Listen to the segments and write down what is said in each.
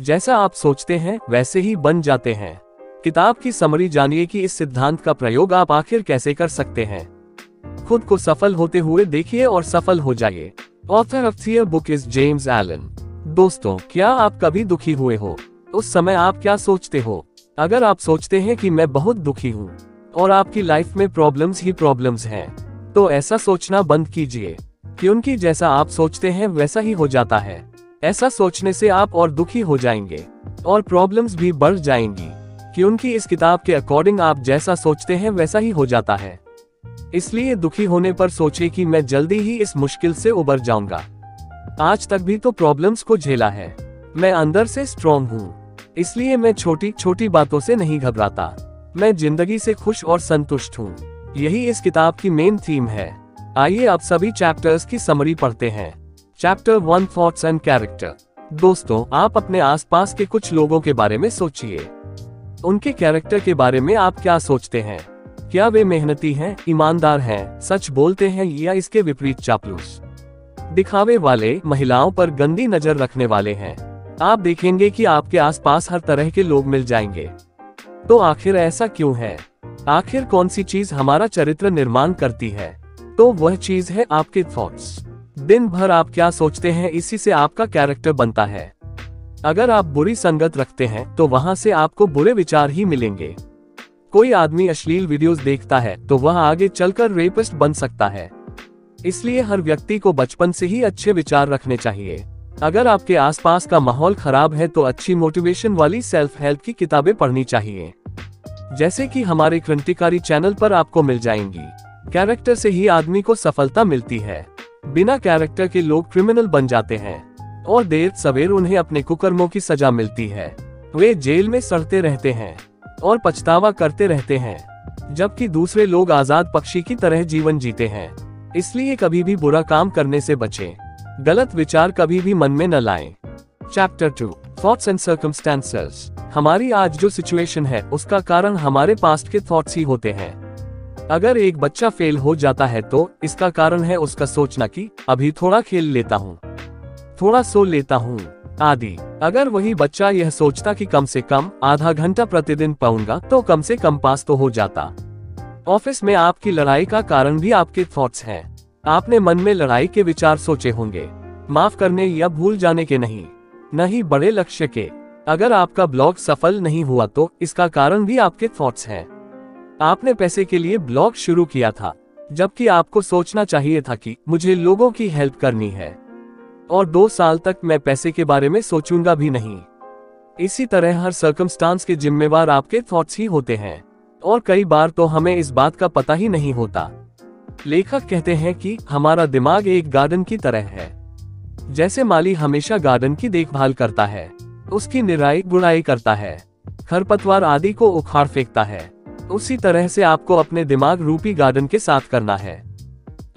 जैसा आप सोचते हैं वैसे ही बन जाते हैं। किताब की समरी जानिए कि इस सिद्धांत का प्रयोग आप आखिर कैसे कर सकते हैं। खुद को सफल होते हुए देखिए और सफल हो जाइए। Author of the book is James Allen. दोस्तों, क्या आप कभी दुखी हुए हो? उस समय आप क्या सोचते हो? अगर आप सोचते हैं कि मैं बहुत दुखी हूँ और आपकी लाइफ में प्रॉब्लम्स ही प्रॉब्लम्स हैं, तो ऐसा सोचना बंद कीजिए, क्योंकि जैसा आप सोचते हैं वैसा ही हो जाता है। ऐसा सोचने से आप और दुखी हो जाएंगे और प्रॉब्लम्स भी बढ़ जाएंगी, क्योंकि इस किताब के अकॉर्डिंग आप जैसा सोचते हैं वैसा ही हो जाता है। इसलिए दुखी होने पर सोचिए कि मैं जल्दी ही इस मुश्किल से उबर जाऊंगा। आज तक भी तो प्रॉब्लम्स को झेला है। मैं अंदर से स्ट्रॉन्ग हूँ, इसलिए मैं छोटी छोटी बातों से नहीं घबराता। मैं जिंदगी से खुश और संतुष्ट हूँ। यही इस किताब की मेन थीम है। आइए अब सभी चैप्टर्स की समरी पढ़ते हैं। Chapter 1 thoughts and character. दोस्तों, आप अपने आसपास के कुछ लोगों के बारे में सोचिए। उनके कैरेक्टर के बारे में आप क्या सोचते हैं? क्या वे मेहनती हैं, ईमानदार हैं, सच बोलते हैं, या इसके विपरीत चापलूस, दिखावे वाले, महिलाओं पर गंदी नजर रखने वाले हैं? आप देखेंगे कि आपके आसपास हर तरह के लोग मिल जाएंगे। तो आखिर ऐसा क्यों है? आखिर कौन सी चीज हमारा चरित्र निर्माण करती है? तो वह चीज है आपके थॉट्स। दिन भर आप क्या सोचते हैं, इसी से आपका कैरेक्टर बनता है। अगर आप बुरी संगत रखते हैं तो वहां से आपको बुरे विचार ही मिलेंगे। कोई आदमी अश्लील वीडियोस देखता है तो वह आगे चलकर रेपिस्ट बन सकता है। इसलिए हर व्यक्ति को बचपन से ही अच्छे विचार रखने चाहिए। अगर आपके आसपास का माहौल खराब है तो अच्छी मोटिवेशन वाली सेल्फ हेल्प की किताबें पढ़नी चाहिए, जैसे कि हमारे क्रांतिकारी चैनल पर आपको मिल जाएंगी। कैरेक्टर से ही आदमी को सफलता मिलती है। बिना कैरेक्टर के लोग क्रिमिनल बन जाते हैं और देर सवेर उन्हें अपने कुकर्मों की सजा मिलती है। वे जेल में सड़ते रहते हैं और पछतावा करते रहते हैं, जबकि दूसरे लोग आजाद पक्षी की तरह जीवन जीते हैं। इसलिए कभी भी बुरा काम करने से बचें। गलत विचार कभी भी मन में न लाएं। Chapter 2 thoughts and circumstances. हमारी आज जो सिचुएशन है उसका कारण हमारे पास्ट के थॉट्स ही होते हैं। अगर एक बच्चा फेल हो जाता है तो इसका कारण है उसका सोचना कि अभी थोड़ा खेल लेता हूँ, थोड़ा सो लेता हूँ आदि। अगर वही बच्चा यह सोचता कि कम से कम आधा घंटा प्रतिदिन पढ़ूंगा तो कम से कम पास तो हो जाता। ऑफिस में आपकी लड़ाई का कारण भी आपके थॉट्स हैं। आपने मन में लड़ाई के विचार सोचे होंगे, माफ करने या भूल जाने के नहीं बड़े लक्ष्य के। अगर आपका ब्लॉग सफल नहीं हुआ तो इसका कारण भी आपके थॉट्स हैं। आपने पैसे के लिए ब्लॉग शुरू किया था, जबकि आपको सोचना चाहिए था कि मुझे लोगों की हेल्प करनी है और 2 साल तक मैं पैसे के बारे में सोचूंगा भी नहीं। इसी तरह हर सर्कमस्टांस के जिम्मेवार आपके थॉट्स ही होते हैं और कई बार तो हमें इस बात का पता ही नहीं होता। लेखक कहते हैं कि हमारा दिमाग एक गार्डन की तरह है। जैसे माली हमेशा गार्डन की देखभाल करता है, उसकी निराई गुड़ाई करता है, खरपतवार आदि को उखाड़ फेंकता है, उसी तरह से आपको अपने दिमाग रूपी गार्डन के साथ करना है।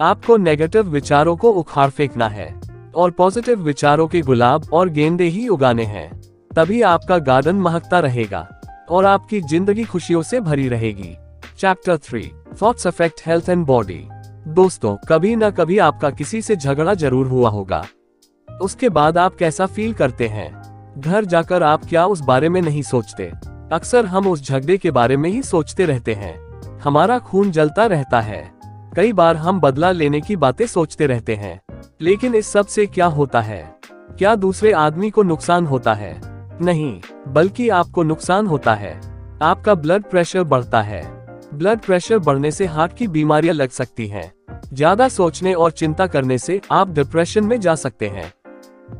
आपको नेगेटिव विचारों को उखाड़ फेंकना है और पॉजिटिव विचारों के गुलाब और गेंदे ही उगाने हैं। तभी आपका गार्डन महकता रहेगा और आपकी जिंदगी खुशियों से भरी रहेगी। Chapter 3 thoughts affect health and body. दोस्तों, कभी न कभी आपका किसी से झगड़ा जरूर हुआ होगा। उसके बाद आप कैसा फील करते हैं? घर जाकर आप क्या उस बारे में नहीं सोचते? अक्सर हम उस झगड़े के बारे में ही सोचते रहते हैं। हमारा खून जलता रहता है। कई बार हम बदला लेने की बातें सोचते रहते हैं। लेकिन इस सब से क्या होता है? क्या दूसरे आदमी को नुकसान होता है? नहीं, बल्कि आपको नुकसान होता है। आपका ब्लड प्रेशर बढ़ता है। ब्लड प्रेशर बढ़ने से हार्ट की बीमारियां लग सकती हैं। ज्यादा सोचने और चिंता करने से आप डिप्रेशन में जा सकते हैं।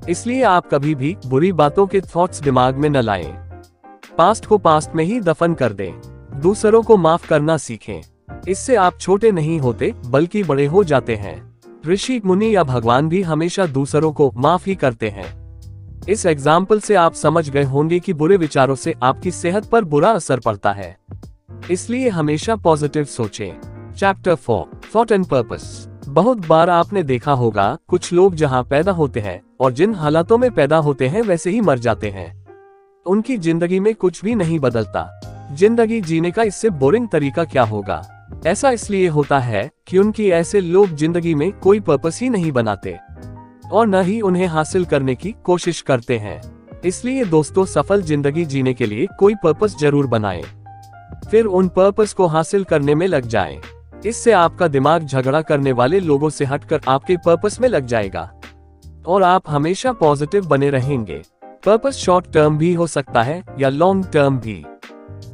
इसलिए आप कभी भी बुरी बातों के थॉट्स दिमाग में न लाएं। पास्ट को पास्ट में ही दफन कर दें। दूसरों को माफ करना सीखें। इससे आप छोटे नहीं होते बल्कि बड़े हो जाते हैं। ऋषि मुनि या भगवान भी हमेशा दूसरों को माफ ही करते हैं। इस एग्जाम्पल से आप समझ गए होंगे कि बुरे विचारों से आपकी सेहत पर बुरा असर पड़ता है। इसलिए हमेशा पॉजिटिव सोचें। Chapter 4 thought and purpose. बहुत बार आपने देखा होगा कुछ लोग जहां पैदा होते हैं और जिन हालातों में पैदा होते हैं वैसे ही मर जाते हैं। उनकी जिंदगी में कुछ भी नहीं बदलता। जिंदगी जीने का इससे बोरिंग तरीका क्या होगा? ऐसा इसलिए होता है क्योंकि ऐसे लोग जिंदगी में कोई पर्पस ही नहीं बनाते और न ही उन्हें हासिल करने की कोशिश करते हैं। इसलिए दोस्तों, सफल जिंदगी जीने के लिए कोई पर्पस जरूर बनाएं, फिर उन पर्पस को हासिल करने में लग जाएं। इससे आपका दिमाग झगड़ा करने वाले लोगों से हटकर आपके पर्पस में लग जाएगा और आप हमेशा पॉजिटिव बने रहेंगे। पर्पस शॉर्ट टर्म भी हो सकता है या लॉन्ग टर्म भी।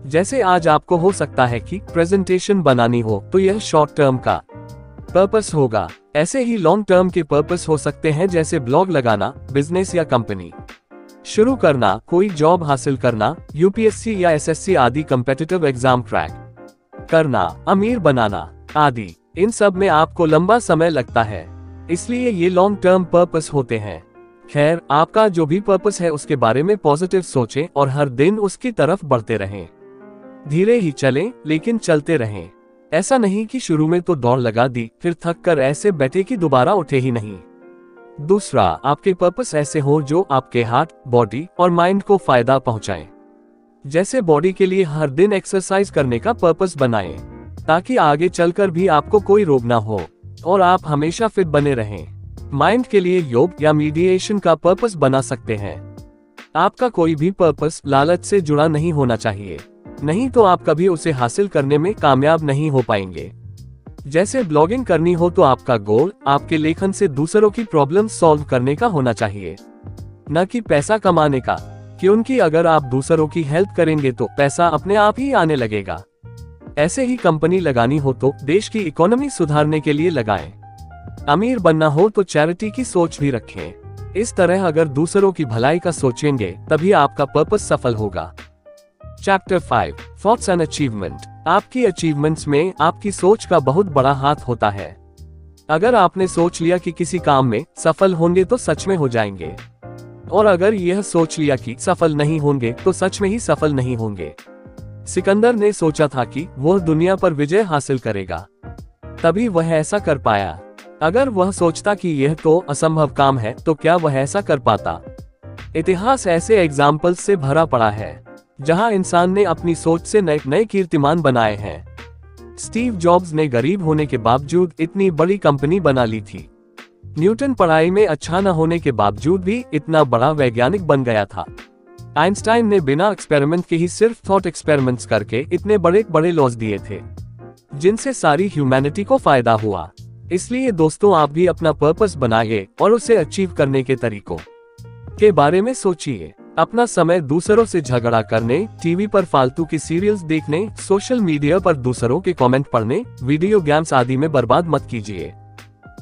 जैसे आज आपको हो सकता है कि प्रेजेंटेशन बनानी हो, तो यह शॉर्ट टर्म का पर्पस होगा। ऐसे ही लॉन्ग टर्म के पर्पस हो सकते हैं, जैसे ब्लॉग लगाना, बिजनेस या कंपनी शुरू करना, कोई जॉब हासिल करना, यूपीएससी या एसएससी आदि कॉम्पिटिटिव एग्जाम क्रैक करना, अमीर बनाना आदि। इन सब में आपको लंबा समय लगता है, इसलिए ये लॉन्ग टर्म पर्पस होते हैं। खैर, आपका जो भी पर्पस है उसके बारे में पॉजिटिव सोचें और हर दिन उसकी तरफ बढ़ते रहें। धीरे ही चलें, लेकिन चलते रहें। ऐसा नहीं कि शुरू में तो दौड़ लगा दी, फिर थक कर ऐसे बैठे कि दोबारा उठे ही नहीं। दूसरा, आपके पर्पस ऐसे हो जो आपके हार्ट, बॉडी और माइंड को फायदा पहुंचाएं। जैसे बॉडी के लिए हर दिन एक्सरसाइज करने का पर्पस बनाएं, ताकि आगे चलकर भी आपको कोई रोग ना हो और आप हमेशा फिट बने रहें। माइंड के लिए योग या मेडिटेशन का पर्पस बना सकते हैं। आपका कोई भी पर्पस लालच से जुड़ा नहीं होना चाहिए, नहीं तो आप कभी उसे हासिल करने में कामयाब नहीं हो पाएंगे। जैसे ब्लॉगिंग करनी हो तो आपका गोल आपके लेखन से दूसरों की प्रॉब्लम सॉल्व करने का होना चाहिए, न कि पैसा कमाने का, क्योंकि अगर आप दूसरों की हेल्प करेंगे तो पैसा अपने आप ही आने लगेगा। ऐसे ही कंपनी लगानी हो तो देश की इकोनॉमी सुधारने के लिए लगाएं। अमीर बनना हो तो चैरिटी की सोच भी रखें। इस तरह अगर दूसरों की भलाई का सोचेंगे तभी आपका पर्पस सफल होगा। Chapter 5 thoughts and achievement. आपकी अचीवमेंट्स में आपकी सोच का बहुत बड़ा हाथ होता है। अगर आपने सोच लिया कि किसी काम में सफल होंगे तो सच में हो जाएंगे, और अगर यह सोच लिया कि सफल नहीं होंगे तो सच में ही सफल नहीं होंगे। सिकंदर ने सोचा था कि वह दुनिया पर विजय हासिल करेगा, तभी वह ऐसा कर पाया। अगर वह सोचता कि यह तो असंभव काम है तो क्या वह ऐसा कर पाता? इतिहास ऐसे एग्जाम्पल्स से भरा पड़ा है जहां इंसान ने अपनी सोच से नए नए कीर्तिमान बनाए हैं। स्टीव जॉब्स ने गरीब होने के बावजूद इतनी बड़ी कंपनी बना ली थी। न्यूटन पढ़ाई में अच्छा न होने के बावजूद भी इतना बड़ा वैज्ञानिक बन गया था। आइंस्टाइन ने बिना एक्सपेरिमेंट के ही सिर्फ थॉट एक्सपेरिमेंट्स करके इतने बड़े बड़े लॉज दिए थे, जिनसे सारी ह्यूमैनिटी को फायदा हुआ। इसलिए दोस्तों, आप भी अपना पर्पस बनाइए और उसे अचीव करने के तरीकों के बारे में सोचिए। अपना समय दूसरों से झगड़ा करने, टीवी पर फालतू की सीरियल्स देखने, सोशल मीडिया पर दूसरों के कमेंट पढ़ने, वीडियो गेम्स आदि में बर्बाद मत कीजिए।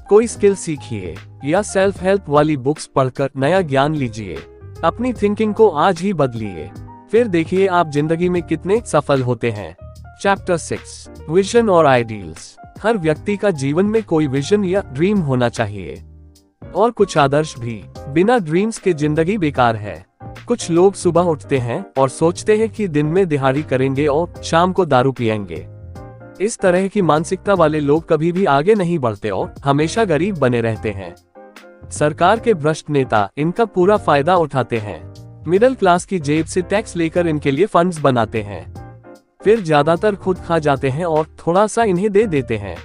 कोई स्किल सीखिए या सेल्फ हेल्प वाली बुक्स पढ़कर नया ज्ञान लीजिए। अपनी थिंकिंग को आज ही बदलिए, फिर देखिए आप जिंदगी में कितने सफल होते हैं। चैप्टर 6 विजन और आइडियल्स। हर व्यक्ति का जीवन में कोई विजन या ड्रीम होना चाहिए, और कुछ आदर्श भी। बिना ड्रीम्स के जिंदगी बेकार है। कुछ लोग सुबह उठते हैं और सोचते हैं कि दिन में दिहाड़ी करेंगे और शाम को दारू पिएंगे। इस तरह की मानसिकता वाले लोग कभी भी आगे नहीं बढ़ते और हमेशा गरीब बने रहते हैं। सरकार के भ्रष्ट नेता इनका पूरा फायदा उठाते हैं। मिडिल क्लास की जेब से टैक्स लेकर इनके लिए फंड्स बनाते हैं, फिर ज्यादातर खुद खा जाते हैं और थोड़ा सा इन्हें दे देते हैं।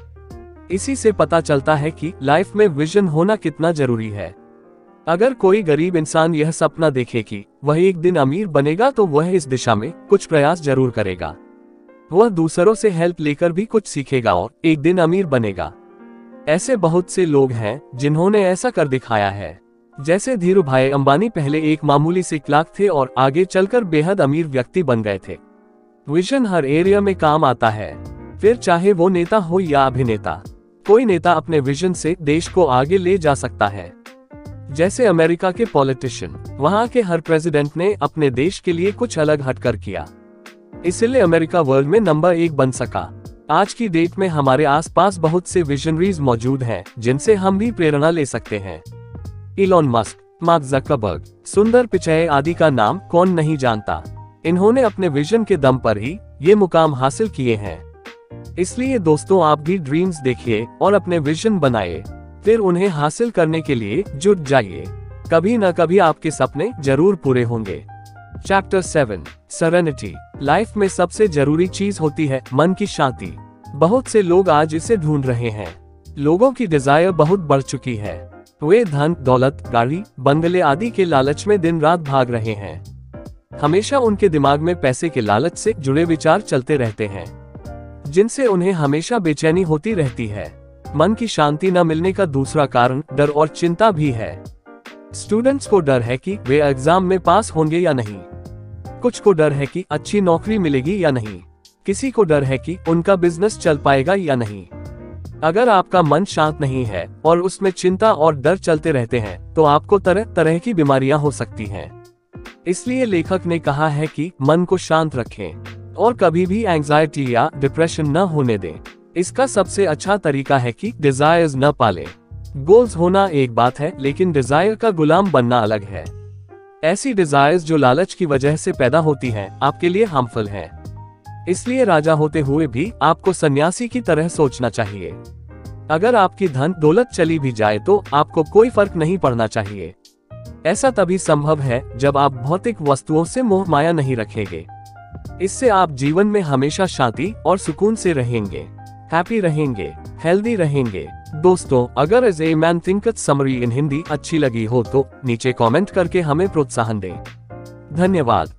इसी से पता चलता है कि लाइफ में विजन होना कितना जरूरी है। अगर कोई गरीब इंसान यह सपना देखे कि वह एक दिन अमीर बनेगा तो वह इस दिशा में कुछ प्रयास जरूर करेगा। वह दूसरों से हेल्प लेकर भी कुछ सीखेगा और एक दिन अमीर बनेगा। ऐसे बहुत से लोग हैं जिन्होंने ऐसा कर दिखाया है। जैसे धीरूभाई अंबानी पहले एक मामूली से क्लर्क थे और आगे चलकर बेहद अमीर व्यक्ति बन गए थे। विजन हर एरिया में काम आता है, फिर चाहे वो नेता हो या अभिनेता। कोई नेता अपने विजन से देश को आगे ले जा सकता है। जैसे अमेरिका के पॉलिटिशियन, वहां के हर प्रेसिडेंट ने अपने देश के लिए कुछ अलग हटकर किया, इसलिए अमेरिका वर्ल्ड में नंबर 1 बन सका। आज की डेट में हमारे आसपास बहुत से विजनरीज मौजूद हैं जिनसे हम भी प्रेरणा ले सकते हैं। इलॉन मस्क, मार्क जकरबर्ग, सुंदर पिचाई आदि का नाम कौन नहीं जानता। इन्होंने अपने विजन के दम पर ही ये मुकाम हासिल किए हैं। इसलिए दोस्तों, आप भी ड्रीम्स देखिए और अपने विजन बनाइए, फिर उन्हें हासिल करने के लिए जुट जाइए। कभी न कभी आपके सपने जरूर पूरे होंगे। Chapter 7 serenity. लाइफ में सबसे जरूरी चीज होती है मन की शांति। बहुत से लोग आज इसे ढूंढ रहे हैं। लोगों की डिजायर बहुत बढ़ चुकी है। वे धन, दौलत, गाड़ी, बंगले आदि के लालच में दिन रात भाग रहे हैं। हमेशा उनके दिमाग में पैसे के लालच से जुड़े विचार चलते रहते हैं, जिनसे उन्हें हमेशा बेचैनी होती रहती है। मन की शांति न मिलने का दूसरा कारण डर और चिंता भी है। स्टूडेंट्स को डर है कि वे एग्जाम में पास होंगे या नहीं। कुछ को डर है कि अच्छी नौकरी मिलेगी या नहीं। किसी को डर है कि उनका बिजनेस चल पाएगा या नहीं। अगर आपका मन शांत नहीं है और उसमें चिंता और डर चलते रहते हैं तो आपको तरह तरह की बीमारियां हो सकती हैं। इसलिए लेखक ने कहा है कि मन को शांत रखें और कभी भी एंजाइटी या डिप्रेशन न होने दें। इसका सबसे अच्छा तरीका है कि डिजायर्स न पालें। गोल्स होना एक बात है, लेकिन डिजायर का गुलाम बनना अलग है। ऐसी डिजायर्स जो लालच की वजह से पैदा होती हैं, आपके लिए हार्मफुल हैं। इसलिए राजा होते हुए भी आपको सन्यासी की तरह सोचना चाहिए। अगर आपकी धन दौलत चली भी जाए तो आपको कोई फर्क नहीं पड़ना चाहिए। ऐसा तभी संभव है जब आप भौतिक वस्तुओं से मोह माया नहीं रखेंगे। इससे आप जीवन में हमेशा शांति और सुकून से रहेंगे, हैप्पी रहेंगे, हेल्दी रहेंगे। दोस्तों, अगर as a man thinketh summary in Hindi अच्छी लगी हो तो नीचे कमेंट करके हमें प्रोत्साहन दें। धन्यवाद।